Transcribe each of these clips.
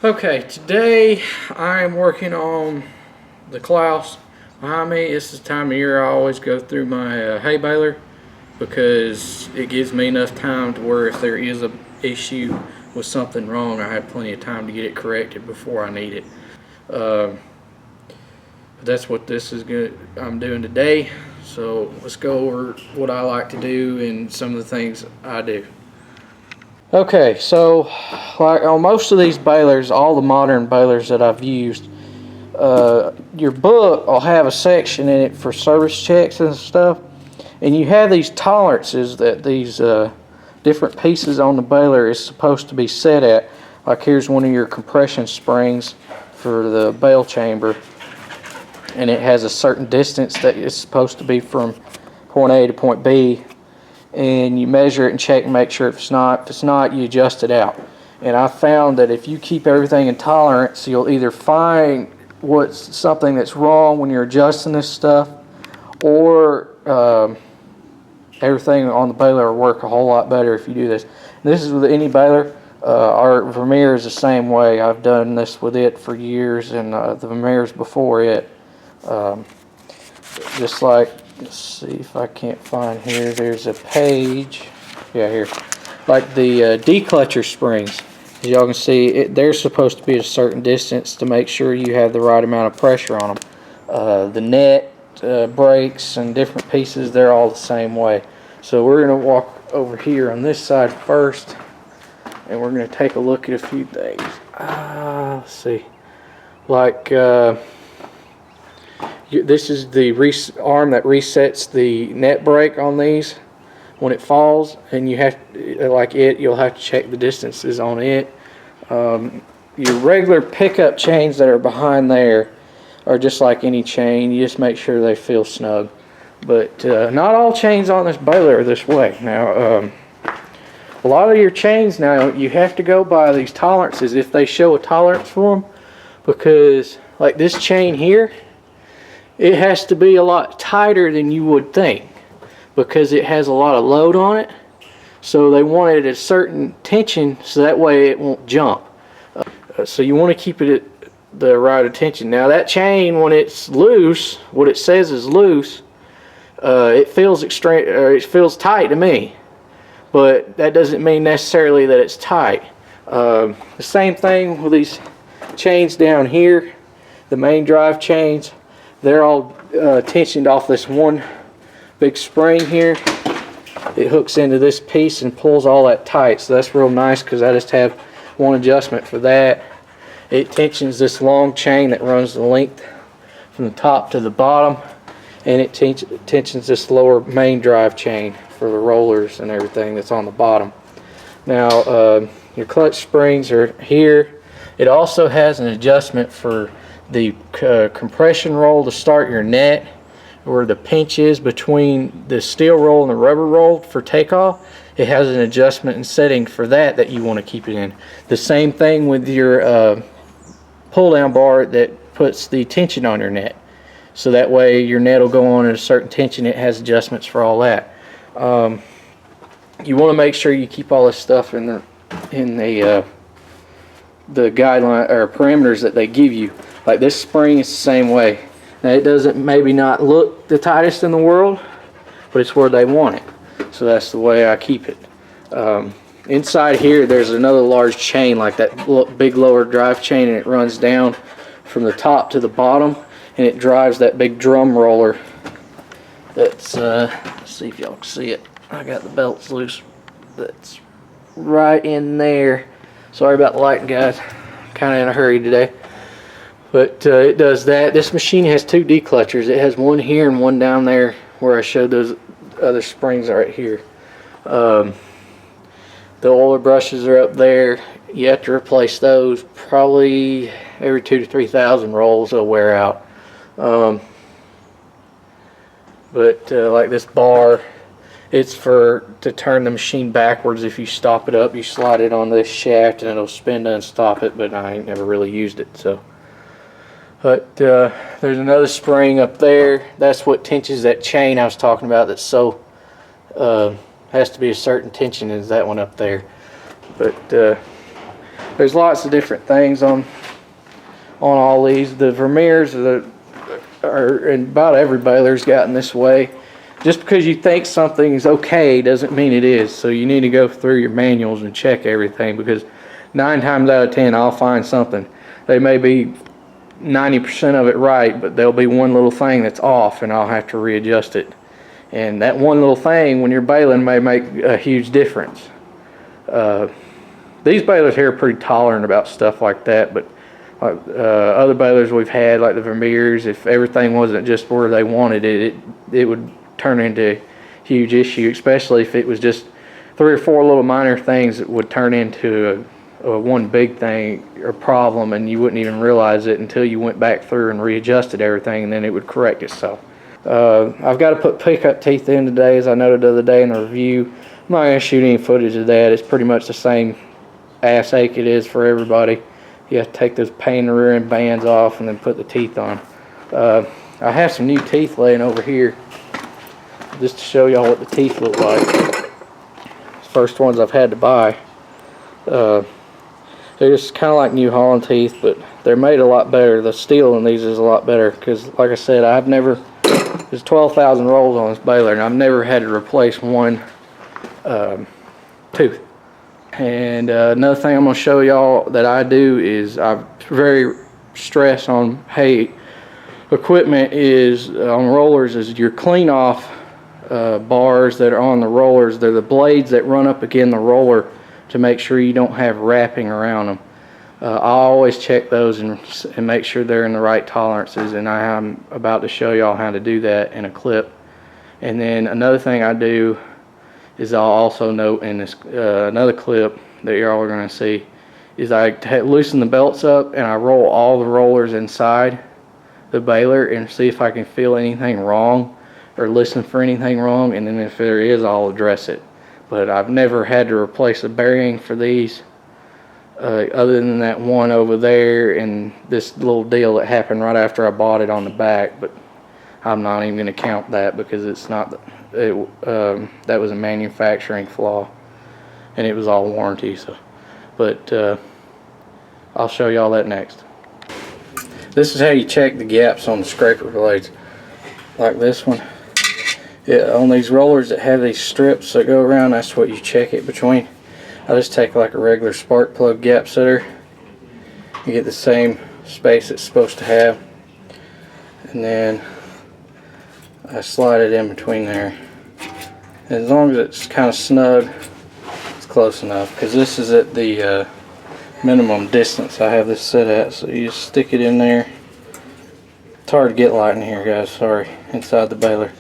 Okay, today I am working on the Claas behind me. It's the time of year I always go through my hay baler because it gives me enough time to where if there is an issue with something wrong, I have plenty of time to get it corrected before I need it. But that's what this is good. I'm doing today. So let's go over what I like to do and some of the things I do. Okay, so like on most of these balers, all the modern balers that I've used, your book will have a section in it for service checks and stuff, and you have these tolerances that these different pieces on the baler is supposed to be set at. Like here's one of your compression springs for the bale chamber, and it has a certain distance that it's supposed to be from point A to point B, and you measure it and check and make sure if it's not, you adjust it out. And I found that if you keep everything in tolerance, you'll either find what's something that's wrong when you're adjusting this stuff, or everything on the baler will work a whole lot better if you do this. And this is with any baler. Our Vermeer is the same way. I've done this with it for years, and the Vermeers before it. Just like, let's see if I can't find here. There's a page. Yeah, here. Like the declutcher springs. As y'all can see, they're supposed to be at a certain distance to make sure you have the right amount of pressure on them. The net, brakes, and different pieces, they're all the same way. So we're going to walk over here on this side first, and we're going to take a look at a few things. Let's see. Like, this is the arm that resets the net brake on these when it falls, and you have, you'll have to check the distances on it. Your regular pickup chains that are behind there are just like any chain. You just make sure they feel snug. But not all chains on this baler are this way. Now, a lot of your chains now, you have to go by these tolerances if they show a tolerance for them, because like this chain here, it has to be a lot tighter than you would think because it has a lot of load on it. So they want it at a certain tension so that way it won't jump. So you want to keep it at the right tension. Now that chain, when it's loose, what it says is loose, it feels tight to me, but that doesn't mean necessarily that it's tight. The same thing with these chains down here, the main drive chains. They're all tensioned off this one big spring here. It hooks into this piece and pulls all that tight, so that's real nice because I just have one adjustment for that. It tensions this long chain that runs the length from the top to the bottom, and it tensions this lower main drive chain for the rollers and everything that's on the bottom. Now your clutch springs are here. It also has an adjustment for the compression roll to start your net, where the pinch is between the steel roll and the rubber roll for takeoff. It has an adjustment and setting for that you want to keep it in. The same thing with your pull down bar that puts the tension on your net, so that way your net will go on at a certain tension. It has adjustments for all that. You want to make sure you keep all this stuff in the guideline or parameters that they give you. Like this spring is the same way. Now it doesn't maybe not look the tightest in the world, but it's where they want it. So that's the way I keep it. Inside here there's another large chain like that big lower drive chain, and it runs down from the top to the bottom, and it drives that big drum roller that's, let's see if y'all can see it. I got the belts loose. That's right in there. Sorry about the lighting, guys. Kind of in a hurry today. But it does that. This machine has two declutchers. It has one here and one down there where I showed those other springs right here. The oiler brushes are up there. You have to replace those probably every 2,000 to 3,000 rolls. They'll wear out. But like this bar, it's to turn the machine backwards. If you stop it up, you slide it on this shaft and it'll spin to unstop it, but I ain't never really used it. So. But there's another spring up there. That's what tensions that chain I was talking about. That's so has to be a certain tension, is that one up there. But there's lots of different things on all these. The Vermeers are and about every baler's gotten this way. Just because you think something's okay doesn't mean it is. So you need to go through your manuals and check everything, because 9 times out of 10 I'll find something. They may be 90% of it right, but there'll be one little thing that's off and I'll have to readjust it. And that one little thing when you're baling may make a huge difference. These balers here are pretty tolerant about stuff like that, but other balers we've had, like the Vermeers, if everything wasn't just where they wanted it, it would turn into a huge issue, especially if it was just 3 or 4 little minor things that would turn into a one big thing or problem, and you wouldn't even realize it until you went back through and readjusted everything, and then it would correct itself. I've got to put pickup teeth in today, as I noted the other day in the review. I'm not going to shoot any footage of that. It's pretty much the same ass ache it is for everybody. You have to take those pain in the rear end bands off and then put the teeth on. I have some new teeth laying over here just to show y'all what the teeth look like. First ones I've had to buy. They're just kind of like New Holland teeth, but they're made a lot better. The steel in these is a lot better because, like I said, there's 12,000 rolls on this baler, and I've never had to replace one tooth. And another thing I'm going to show y'all that I do is I very stress on, hey, equipment is on rollers is your clean off bars that are on the rollers. They're the blades that run up against the roller to make sure you don't have wrapping around them. I always check those and make sure they're in the right tolerances, and I am about to show y'all how to do that in a clip. And then another thing I do is I'll also note in this another clip that y'all are going to see is I loosen the belts up and I roll all the rollers inside the baler and see if I can feel anything wrong or listen for anything wrong, and then if there is, I'll address it. But I've never had to replace a bearing for these other than that one over there and this little deal that happened right after I bought it on the back, but I'm not even going to count that because it's not that was a manufacturing flaw and it was all warranty. So, but I'll show y'all that next. This is how you check the gaps on the scraper blades, like this one. Yeah, on these rollers that have these strips that go around, that's what you check it between. I just take like a regular spark plug gap setter. You get the same space it's supposed to have, and then I slide it in between there. And as long as it's kind of snug, it's close enough, because this is at the minimum distance I have this set at. So you just stick it in there. It's hard to get light in here, guys, sorry, inside the baler.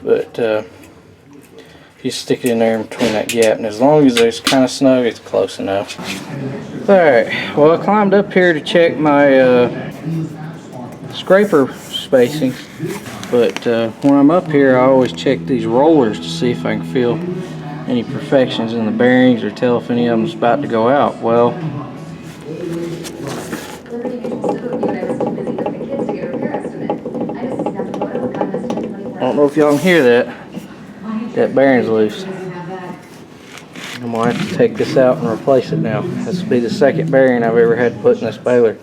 But you stick it in there in between that gap, and as long as it's kind of snug, it's close enough. Alright, well, I climbed up here to check my scraper spacing, but when I'm up here I always check these rollers to see if I can feel any perfections in the bearings or tell if any of them's about to go out. Well, I don't know if y'all can hear that. That bearing's loose. I'm going to have to take this out and replace it now. This will be the second bearing I've ever had put in this baler.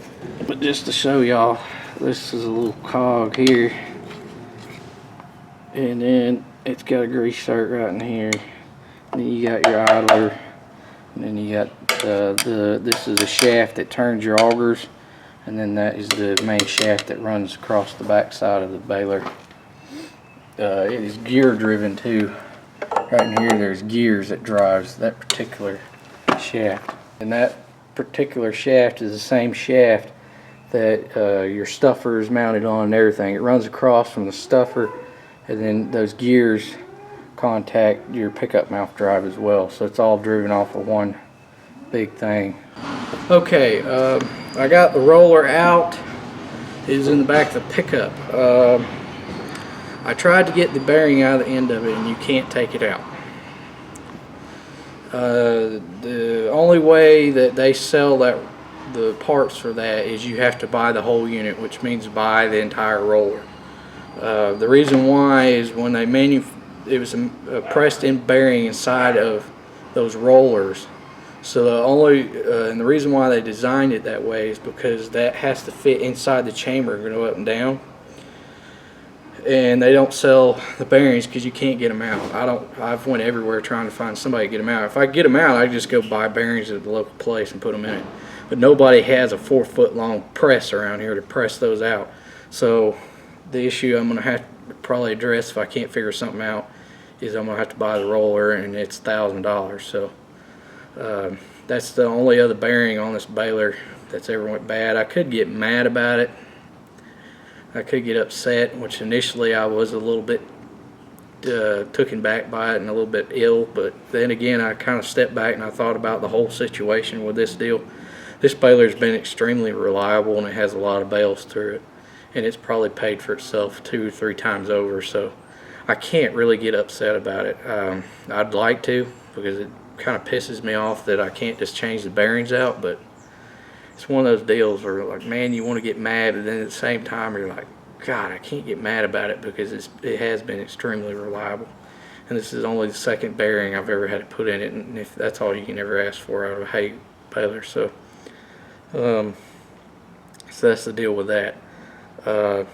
But just to show y'all, this is a little cog here. And then it's got a grease zerk right in here. And then you got your idler. And then you got this is a shaft that turns your augers. And then that is the main shaft that runs across the back side of the baler. It is gear driven too. Right in here there's gears that drives that particular shaft, and that particular shaft is the same shaft that your stuffer is mounted on and everything. It runs across from the stuffer, and then those gears contact your pickup mouth drive as well, so it's all driven off of one big thing. Okay, I got the roller out. It is in the back of the pickup. I tried to get the bearing out of the end of it, and you can't take it out. The only way that they sell the parts for that is you have to buy the whole unit, which means buy the entire roller. The reason why is when they it was a pressed in bearing inside of those rollers So the only and the reason why they designed it that way is because that has to fit inside the chamber and go up and down. And they don't sell the bearings because you can't get them out. I've went everywhere trying to find somebody to get them out. If I get them out, I just go buy bearings at the local place and put them in it. But nobody has a 4-foot long press around here to press those out. So the issue I'm going to have to probably address if I can't figure something out is I'm going to have to buy the roller, and it's $1,000. So that's the only other bearing on this baler that's ever went bad. I could get mad about it. I could get upset, which initially I was a little bit taken back by it and a little bit ill, but then again I kind of stepped back and I thought about the whole situation with this deal. This baler's been extremely reliable, and it has a lot of bales through it, and it's probably paid for itself 2 or 3 times over, so I can't really get upset about it. I'd like to, because it kind of pisses me off that I can't just change the bearings out, but it's one of those deals where, like, man, you want to get mad, but then at the same time you're like, God, I can't get mad about it because it has been extremely reliable. And this is only the 2nd bearing I've ever had to put in it, and if that's all you can ever ask for out of a hay baler. So that's the deal with that. I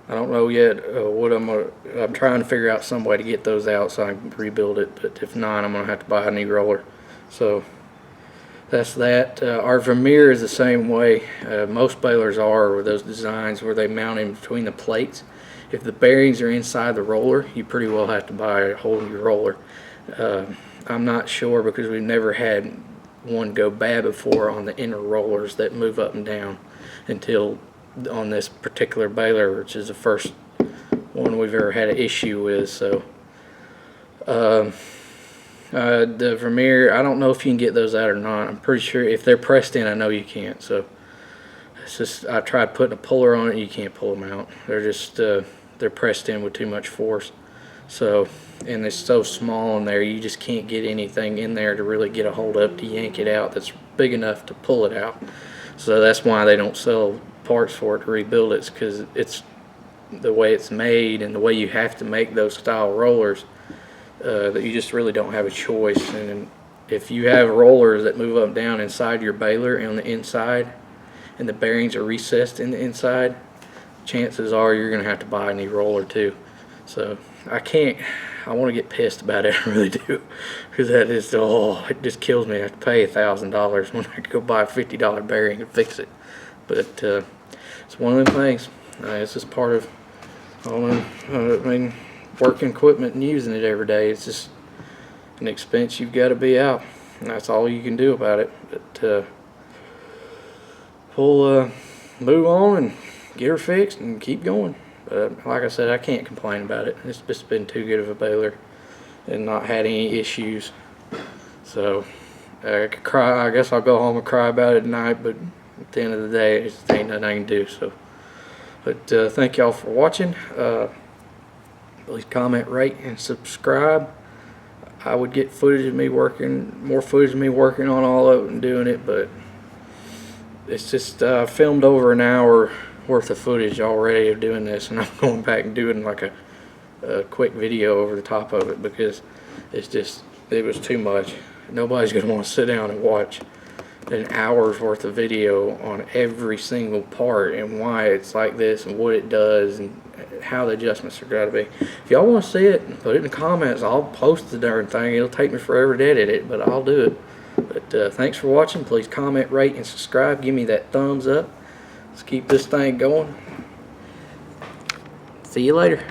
don't know yet what I'm trying to figure out some way to get those out so I can rebuild it, but if not, I'm going to have to buy a new roller. So that's that. Our Vermeer is the same way. Most balers are with those designs where they mount in between the plates. If the bearings are inside the roller, you pretty well have to buy a whole new roller. I'm not sure because we've never had one go bad before on the inner rollers that move up and down until on this particular baler, which is the first one we've ever had an issue with. So the Vermeer, I don't know if you can get those out or not. I'm pretty sure if they're pressed in, I know you can't. So it's just, I tried putting a puller on it, and you can't pull them out. They're just they're pressed in with too much force. So, and it's so small in there, you just can't get anything in there to really get a hold up to yank it out that's big enough to pull it out. So that's why they don't sell parts for it to rebuild it, because it's the way it's made and the way you have to make those style rollers, that you just really don't have a choice. And if you have rollers that move up and down inside your baler on the inside and the bearings are recessed in the inside, chances are you're going to have to buy a new roller too. So I want to get pissed about it, I really do, because that is, it just kills me. I have to pay $1,000 when I could go buy a $50 bearing and fix it. But it's one of them things. It's just part of, working equipment and using it every day. It's just an expense you've got to be out, and that's all you can do about it. But we'll move on and get her fixed and keep going. Like I said, I can't complain about it. It's just been too good of a baler and not had any issues. So I could cry. I guess I'll go home and cry about it tonight, but at the end of the day, it just ain't nothing I can do. So, but thank y'all for watching. Please comment, rate, and subscribe. I would get footage of me working, more footage of me working on all of it and doing it, but it's just filmed over an hour worth of footage already of doing this, and I'm going back and doing like a quick video over the top of it because it was too much. Nobody's going to want to sit down and watch an hour's worth of video on every single part and why it's like this and what it does and how the adjustments are got to be. If y'all want to see it, put it in the comments. I'll post the darn thing. It'll take me forever to edit it, but I'll do it. But thanks for watching. Please comment, rate, and subscribe. Give me that thumbs up. Let's keep this thing going. See you later.